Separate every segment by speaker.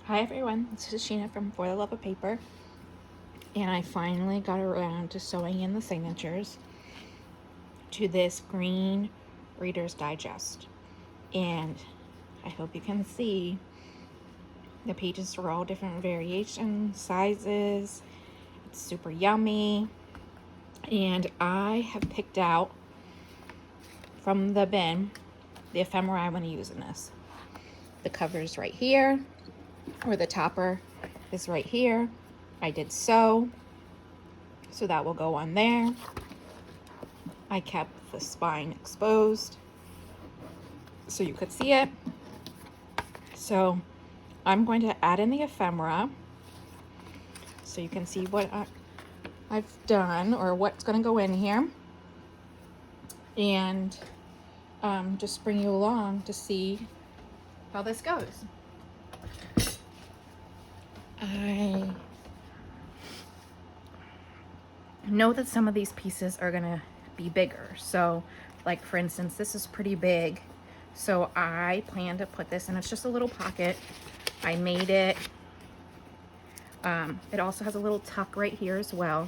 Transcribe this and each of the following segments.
Speaker 1: Hi everyone, this is Sheena from For the Love of Paper, and I finally got around to sewing in the signatures to this green Reader's Digest. And I hope you can see the pages are all different variations, sizes. It's super yummy. And I have picked out from the bin the ephemera I want to use in this. The cover's right here, or the topper is right here. I did sew, so that will go on there. I kept the spine exposed so you could see it. So I'm going to add in the ephemera so you can see what I've done or what's going to go in here, and just bring you along to see how this goes. I know that some of these pieces are going to be bigger. So like for instance, this is pretty big. So I plan to put this in, it's just a little pocket. I made it. It also has a little tuck right here as well.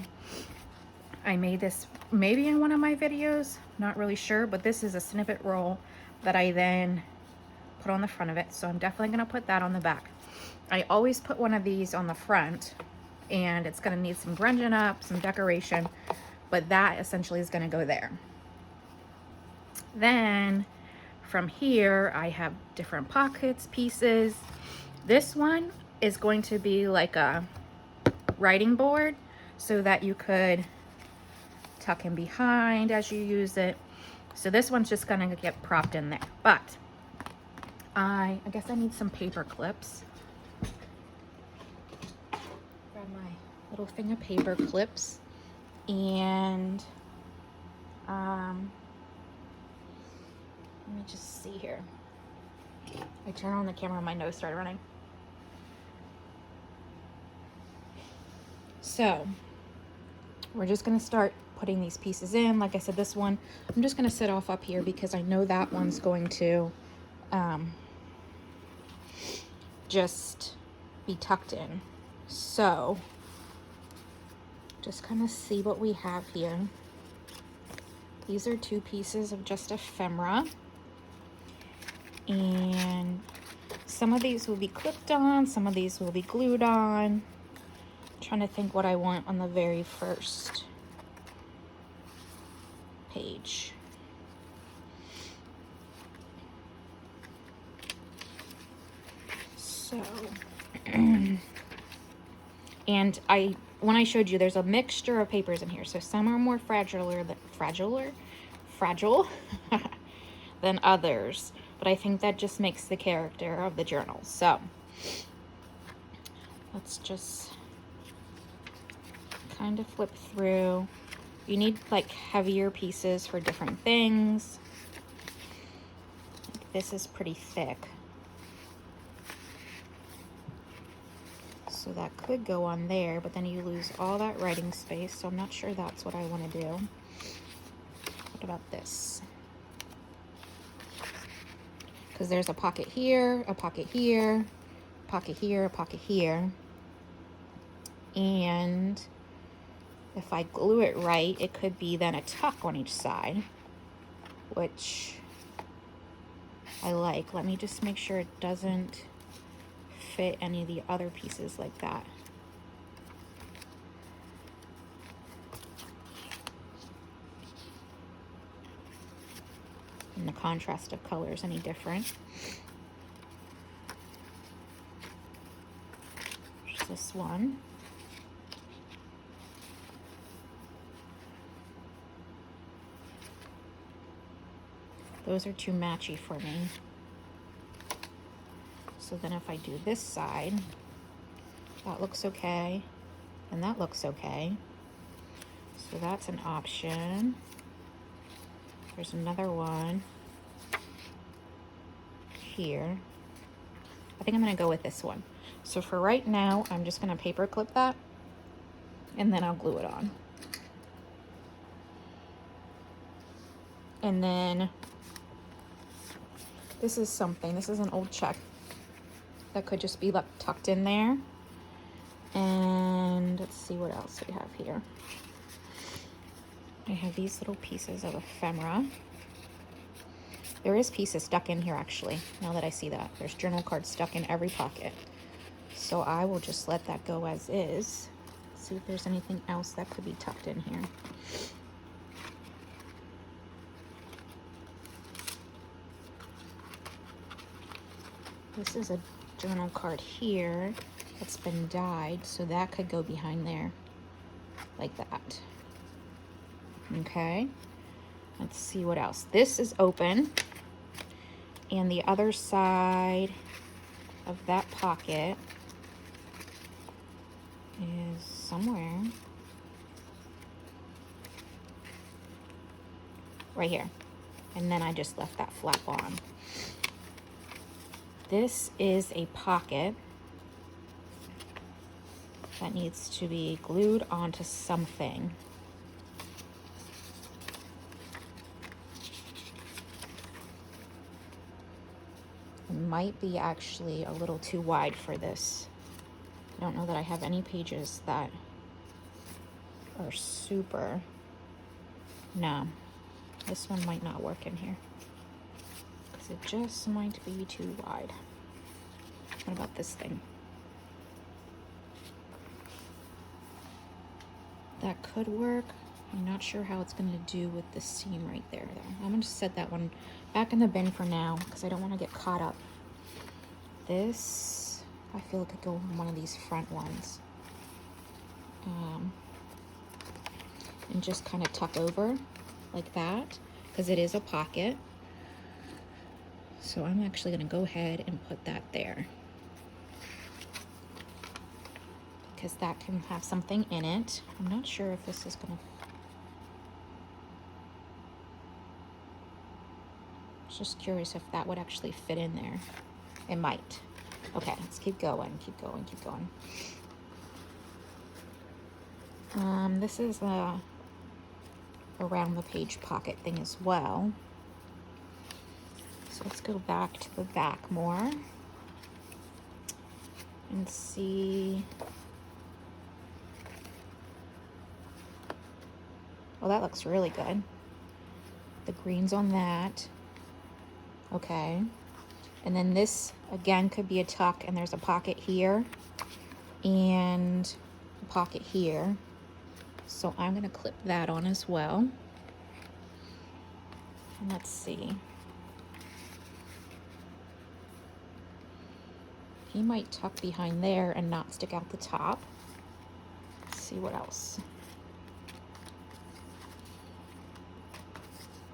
Speaker 1: I made this maybe in one of my videos, not really sure, but this is a snippet roll that I then put on the front of it. So I'm definitely gonna put that on the back. I always put one of these on the front, and it's gonna need some grunging up, some decoration, but that essentially is gonna go there. Then from here, I have different pockets, pieces. This one is going to be like a writing board so that you could tuck in behind as you use it. So this one's just gonna get propped in there. But I guess I need some paper clips. Grab my little thing of paper clips, and let me just see here. I turn on the camera and my nose started running. So we're just gonna start putting these pieces in. Like I said, this one I'm just gonna set off up here because I know that one's going to just be tucked in. So just kind of see what we have here. These are two pieces of just ephemera, and some of these will be clipped on, some of these will be glued on. I'm trying to think what I want on the very first page. So and when I showed you, there's a mixture of papers in here. So some are more fragile than others, but I think that just makes the character of the journal. So let's just kind of flip through. You need like heavier pieces for different things. This is pretty thick, so that could go on there, but then you lose all that writing space, so I'm not sure that's what I want to do. What about this? Because there's a pocket here, a pocket here, a pocket here, a pocket here. And if I glue it right, it could be then a tuck on each side, which I like. Let me just make sure it doesn't fit any of the other pieces like that. And the contrast of colors any different. There's this one. Those are too matchy for me. So then if I do this side, that looks okay, and that looks okay. So that's an option. There's another one here. I think I'm gonna go with this one. So for right now, I'm just gonna paper clip that, and then I'll glue it on. And then this is an old check that could just be left tucked in there. And let's see what else we have here. I have these little pieces of ephemera. There is pieces stuck in here actually, now that I see that. There's journal cards stuck in every pocket. So I will just let that go as is. See if there's anything else that could be tucked in here. This is a journal card here that's been dyed, so that could go behind there like that. Okay, let's see what else. This is open, and the other side of that pocket is somewhere right here, and then I just left that flap on. This is a pocket that needs to be glued onto something. It might be actually a little too wide for this. I don't know that I have any pages that are super. No, this one might not work in here because it just might be too wide. What about this thing? That could work. I'm not sure how it's going to do with the seam right there though. I'm going to set that one back in the bin for now because I don't want to get caught up. This, I feel it could go on one of these front ones. And just kind of tuck over like that because it is a pocket. So I'm actually going to go ahead and put that there because that can have something in it. I'm not sure if this is going to... Just curious if that would actually fit in there. It might. Okay, let's keep going, keep going, keep going. This is a around the page pocket thing as well. So let's go back to the back more and see. Well, that looks really good. The green's on that. Okay. And then this again could be a tuck, and there's a pocket here and a pocket here. So I'm going to clip that on as well. And let's see. He might tuck behind there and not stick out the top. Let's see what else.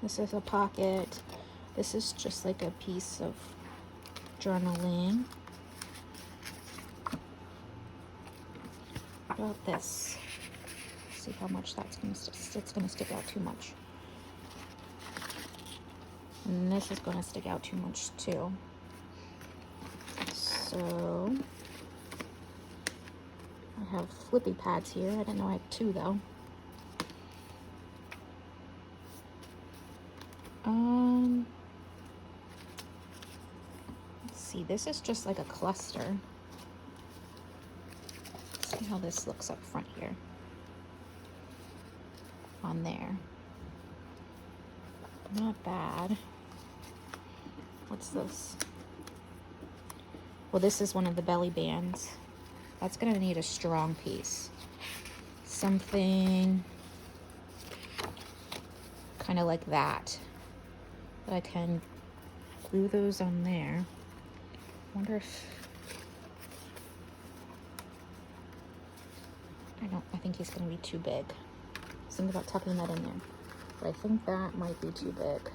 Speaker 1: This is a pocket. This is just like a piece of journaling. What about this? See how much that's going to it's going to stick out too much. And this is going to stick out too much too. So I have flippy pads here. I didn't know I had two though. Let's see, this is just like a cluster. Let's see how this looks up front here. On there. Not bad. What's this? Well, this is one of the belly bands. That's gonna need a strong piece. Something kind of like that. But I can glue those on there. Wonder if I think he's gonna be too big. Think about tucking that in there, but I think that might be too big.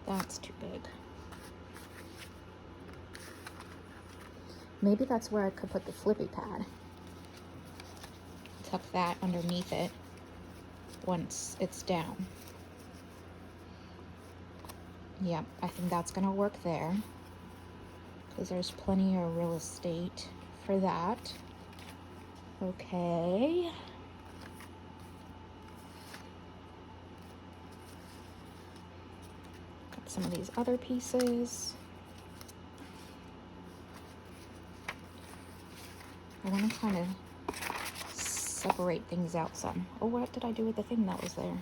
Speaker 1: That's too big. Maybe that's where I could put the flippy pad. Tuck that underneath it once it's down. Yep, I think that's gonna work there because there's plenty of real estate for that. Okay. Got some of these other pieces. I want to kind of separate things out some. Oh, what did I do with the thing that was there?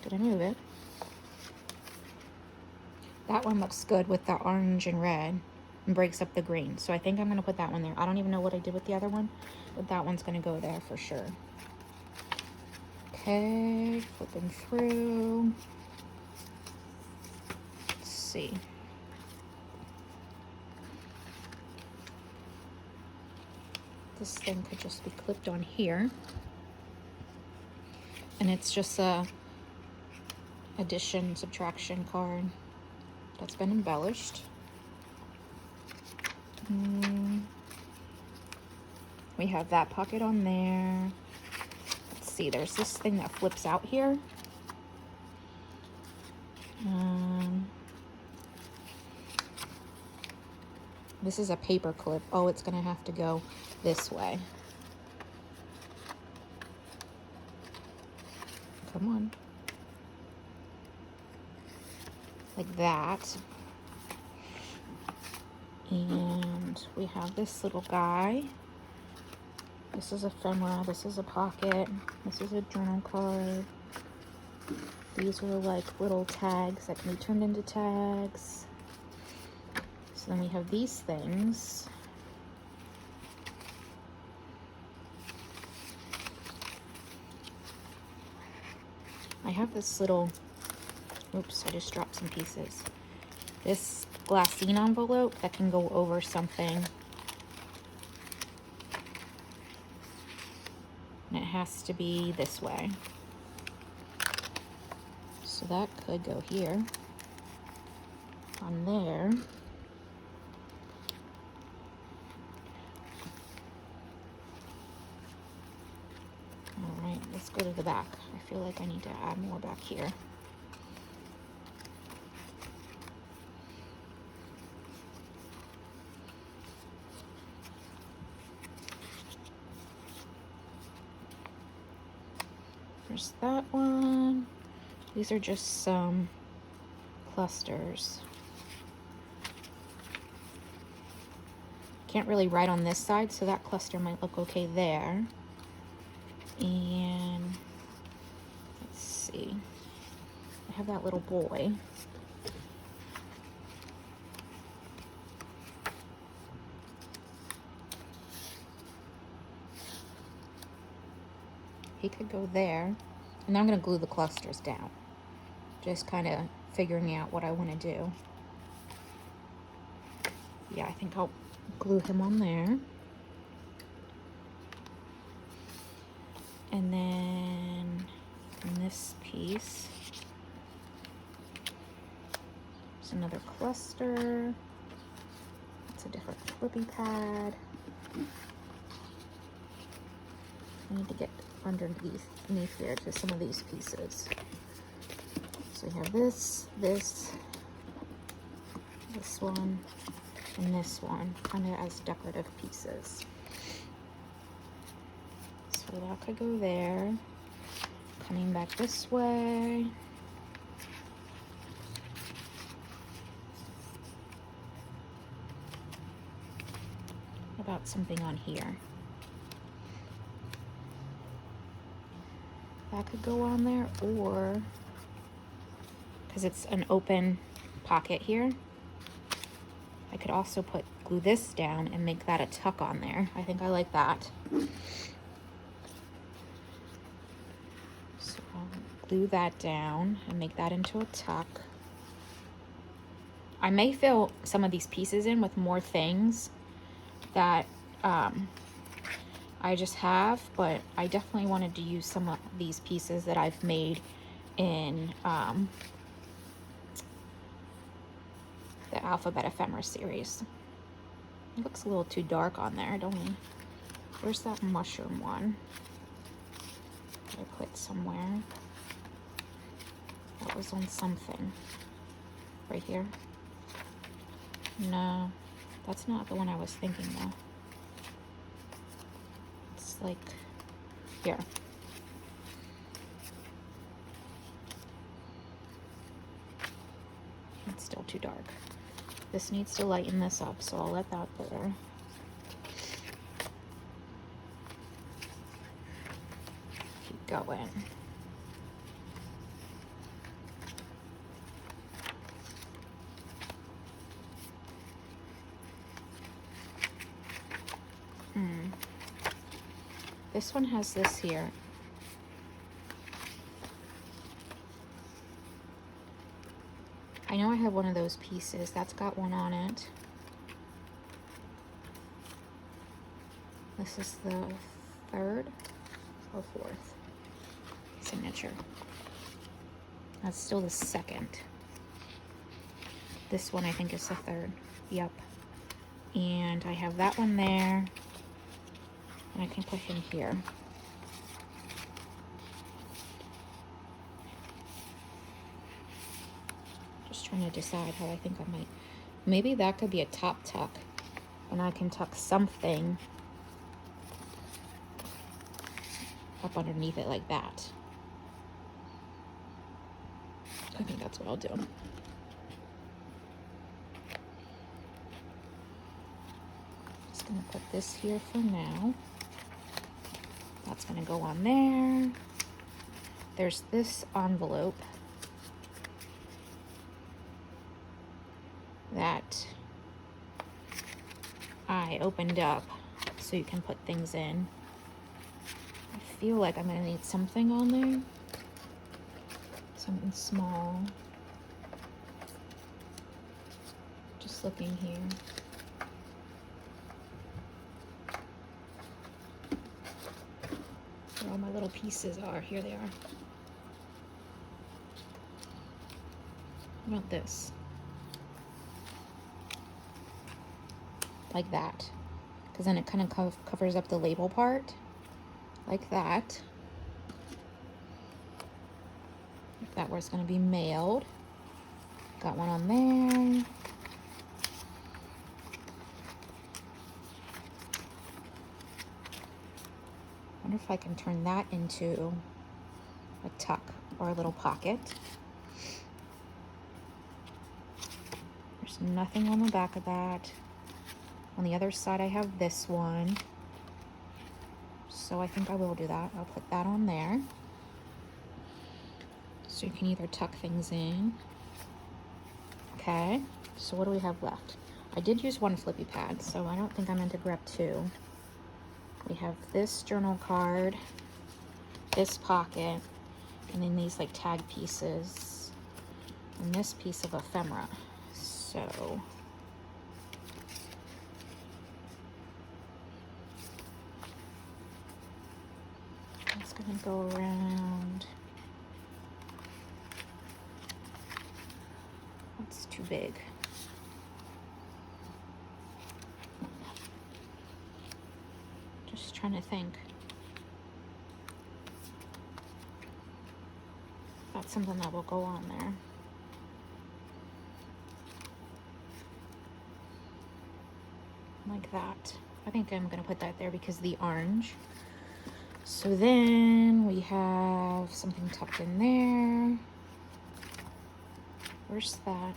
Speaker 1: Did I move it? That one looks good with the orange and red and breaks up the green. So I think I'm going to put that one there. I don't even know what I did with the other one, but that one's going to go there for sure. Okay, flipping through. Let's see. This thing could just be clipped on here. And it's just a addition, subtraction card that's been embellished. We have that pocket on there. Let's see, there's this thing that flips out here. This is a paper clip. Oh, it's gonna have to go this way. Come on. Like that. And we have this little guy. This is ephemera. This is a pocket. This is a journal card. These are like little tags that can be turned into tags. So then we have these things. I have this little, oops, I just dropped some pieces. This glassine envelope that can go over something. And it has to be this way. So that could go here, on there. All right, let's go to the back. I feel like I need to add more back here. There's that one. These are just some clusters. Can't really write on this side, so that cluster might look okay there. And let's see. I have that little boy. He could go there. And I'm going to glue the clusters down. Just kind of figuring out what I want to do. Yeah, I think I'll glue him on there. And then in this piece, there's another cluster. It's a different flippy pad. I need to get underneath here to some of these pieces. So we have this one, and this one, kind of as decorative pieces. So that could go there. Coming back this way. What about something on here? That could go on there, or because it's an open pocket here, I could also glue this down and make that a tuck on there. I think I like that. So I'll glue that down and make that into a tuck. I may fill some of these pieces in with more things that I just have, but I definitely wanted to use some of these pieces that I've made in the Alphabet Ephemera series. It looks a little too dark on there, don't we? Where's that mushroom one? I put somewhere. That was on something. Right here. No, that's not the one I was thinking though. It's like here. It's still too dark. This needs to lighten this up, so I'll let that there. going. This one has this here. I know I have one of those pieces. That's got one on it. This is the third or fourth signature. That's still the second. This one I think is the third. Yep. And I have that one there. And I can put him here. Just trying to decide how I think I might. Maybe that could be a top tuck. And I can tuck something up underneath it like that. I think that's what I'll do. Just gonna put this here for now. That's gonna go on there. There's this envelope that I opened up so you can put things in. I feel like I'm gonna need something on there. Something small. Just looking here. Where all my little pieces are. Here they are. How about this? Like that. Because then it kind of covers up the label part. Like that. That where it's going to be mailed. Got one on there. Wonder if I can turn that into a tuck or a little pocket. There's nothing on the back of that. On the other side I have this one. So I think I will do that. I'll put that on there. So you can either tuck things in. Okay, so what do we have left? I did use one flippy pad, so I don't think I meant to grab two. We have this journal card, this pocket, and then these like tag pieces, and this piece of ephemera. So it's gonna go around. That's too big. Just trying to think. That's something that will go on there. Like that. I think I'm gonna put that there because of the orange. So then we have something tucked in there. Where's that?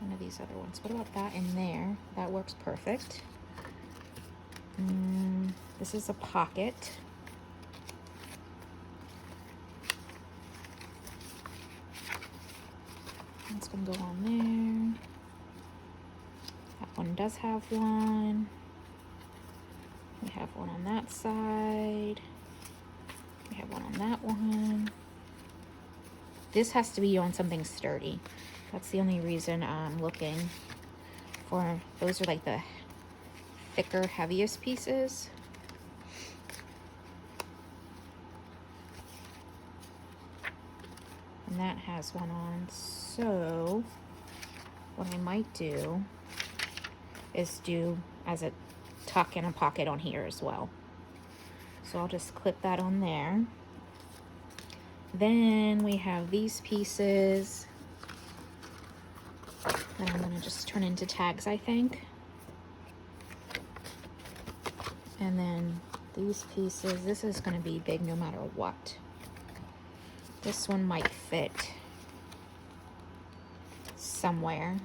Speaker 1: One of these other ones. What about that in there? That works perfect. This is a pocket. It's gonna go on there. That one does have one. We have one on that side. We have one on that one. This has to be on something sturdy. That's the only reason I'm looking for. Those are like the thicker, heaviest pieces. And that has one on. So what I might do is do as a tuck and a pocket on here as well. So I'll just clip that on there. Then we have these pieces that I'm gonna just turn into tags, I think. And then these pieces, this is gonna be big no matter what. This one might fit somewhere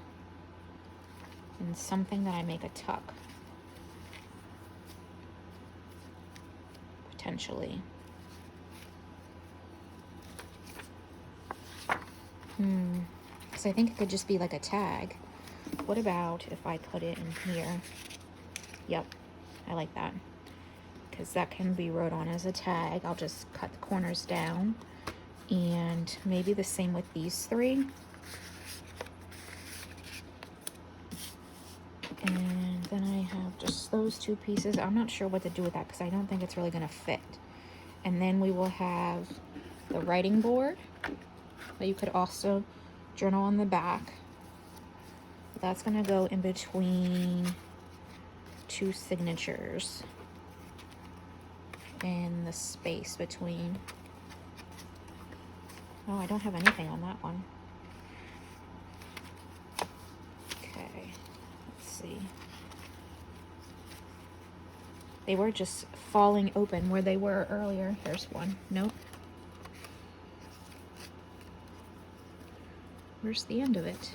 Speaker 1: in something that I make a tuck. eventually. Because I think it could just be like a tag. What about if I put it in here? Yep, I like that. Because that can be wrote on as a tag. I'll just cut the corners down. And maybe the same with these three. And then I have just those two pieces. I'm not sure what to do with that because I don't think it's really going to fit. And then we will have the writing board that you could also journal on the back. That's going to go in between two signatures in the space between. Oh, I don't have anything on that one. Okay, let's see. They were just falling open where they were earlier. Here's one. Nope. Where's the end of it?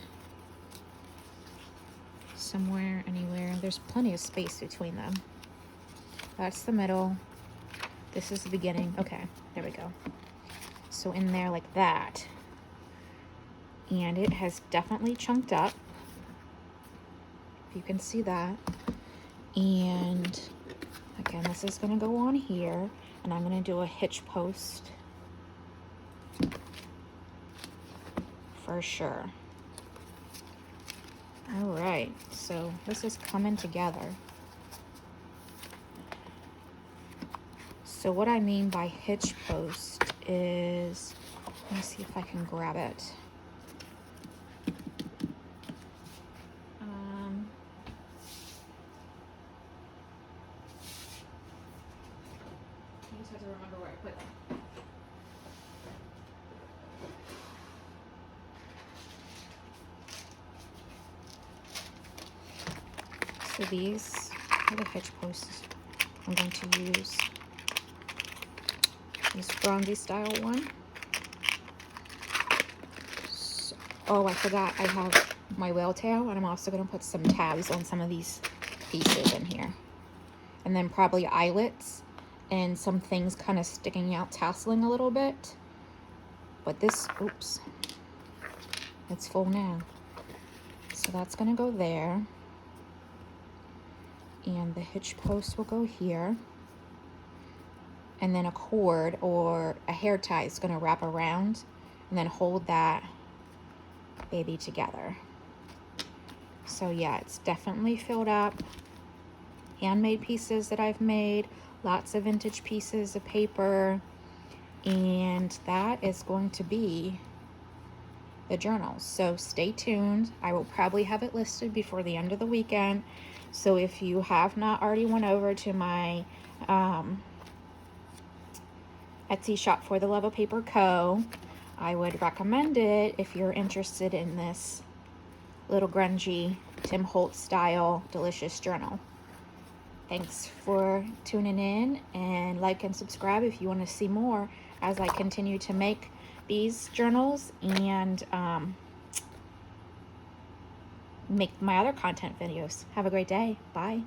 Speaker 1: Somewhere, anywhere. There's plenty of space between them. That's the middle. This is the beginning. Okay, there we go. So in there like that. And it has definitely chunked up. You can see that. And again, this is going to go on here. And I'm going to do a hitch post for sure. All right, so this is coming together. So what I mean by hitch post is, let me see if I can grab it. I just have to remember where I put them. So these are the hitch posts I'm going to use. This bronzy style one. So, oh, I forgot I have my whale tail, and I'm also going to put some tabs on some of these pieces in here. And then probably eyelets and some things kind of sticking out, tasseling a little bit. But this, oops, it's full now. So that's going to go there. And the hitch post will go here. And then a cord or a hair tie is going to wrap around and then hold that baby together. So yeah, it's definitely filled up. Handmade pieces that I've made, lots of vintage pieces of paper, and that is going to be the journal. So stay tuned. I will probably have it listed before the end of the weekend. So if you have not already went over to my Etsy shop, For the Love of Paper Co., I would recommend it if you're interested in this little grungy Tim Holtz style delicious journal. Thanks for tuning in, and like and subscribe if you want to see more as I continue to make these journals and make my other content videos. Have a great day. Bye.